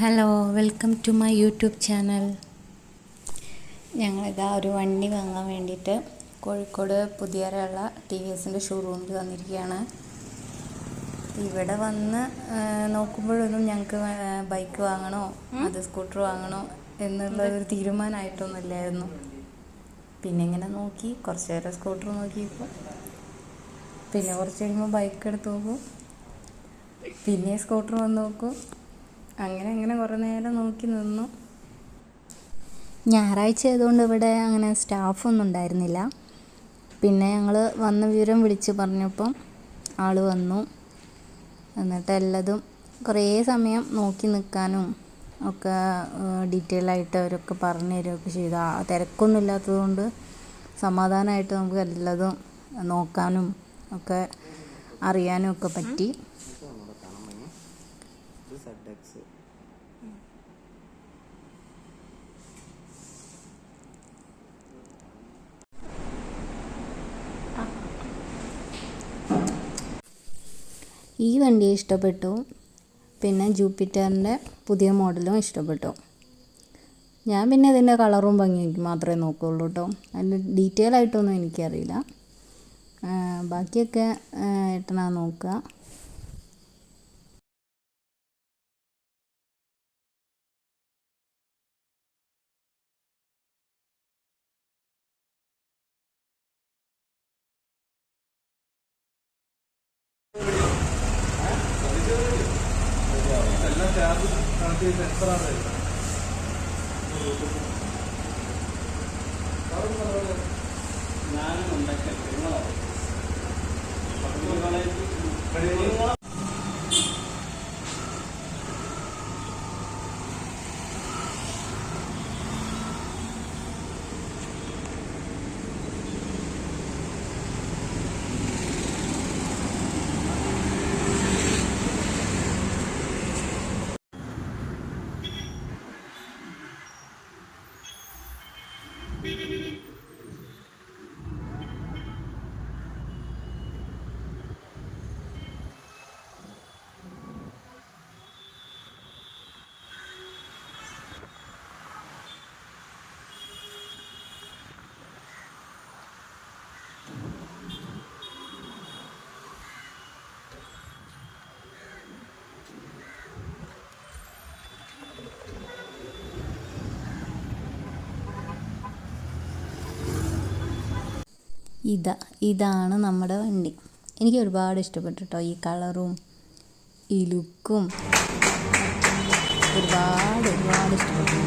Hello, welcome to my YouTube channel. ഞങ്ങളിതാ ഒരു വണ്ടി വാങ്ങാൻ വേണ്ടിയിട്ട് കോഴിക്കോട് പുതിയറയുള്ള ടി വി എസിൻ്റെ ഷോറൂമിൽ വന്നിരിക്കുകയാണ്. ഇവിടെ വന്ന് നോക്കുമ്പോഴൊന്നും ഞങ്ങൾക്ക് ബൈക്ക് വാങ്ങണോ അത് സ്കൂട്ടർ വാങ്ങണോ എന്നുള്ളൊരു തീരുമാനമായിട്ടൊന്നുമില്ലായിരുന്നു. പിന്നെ ഇങ്ങനെ നോക്കി കുറച്ച് നേരം സ്കൂട്ടർ നോക്കിയപ്പോൾ പിന്നെ കുറച്ച് കഴിയുമ്പോൾ ബൈക്ക് എടുത്ത് നോക്കും, പിന്നെ സ്കൂട്ടർ വന്ന് നോക്കും. അങ്ങനെ കുറേ നേരം നോക്കി നിന്നു. ഞായറാഴ്ച ആയതുകൊണ്ട് ഇവിടെ അങ്ങനെ സ്റ്റാഫൊന്നും ഉണ്ടായിരുന്നില്ല. പിന്നെ ഞങ്ങൾ വന്ന വിവരം വിളിച്ച് പറഞ്ഞപ്പം ആൾ വന്നു. എന്നിട്ട് എല്ലാതും കുറേ സമയം നോക്കി നിൽക്കാനും ഒക്കെ ഡീറ്റെയിൽ ആയിട്ട് അവരൊക്കെ പറഞ്ഞു തരികയൊക്കെ ചെയ്തു. തിരക്കൊന്നും ഇല്ലാത്തതുകൊണ്ട് സമാധാനമായിട്ട് നമുക്ക് എല്ലാതും നോക്കാനും ഒക്കെ അറിയാനും ഒക്കെ പറ്റി. ഈ വണ്ടി ഇഷ്ടപ്പെട്ടു. പിന്നെ ജൂപ്പിറ്ററിൻ്റെ പുതിയ മോഡലും ഇഷ്ടപ്പെട്ടു. ഞാൻ പിന്നെ ഇതിൻ്റെ കളറും ഭംഗിയും മാത്രമേ നോക്കുകയുള്ളൂ കേട്ടോ. അതിൻ്റെ ഡീറ്റെയിൽ ആയിട്ടൊന്നും എനിക്കറിയില്ല. ബാക്കിയൊക്കെ ഏട്ടനാ നോക്കുക. ഇതാണ് നമ്മുടെ വണ്ടി. എനിക്ക് ഒരുപാട് ഇഷ്ടപ്പെട്ടു കേട്ടോ. ഈ കളറും ഈ ലുക്കും ഒരുപാട് ഇഷ്ടപ്പെട്ടു.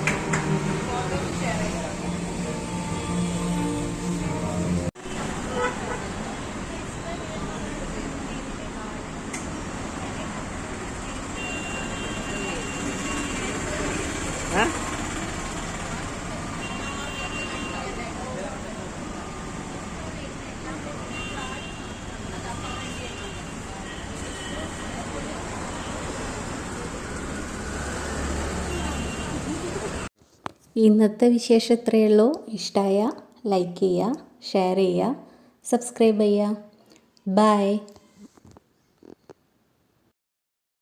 ഇന്നത്തെ വിശേഷം ഇത്രയേ ഉള്ളൂ. ഇഷ്ടമായ ലൈക്ക് ചെയ്യുക, ഷെയർ ചെയ്യുക, സബ്സ്ക്രൈബ് ചെയ്യുക. ബൈ.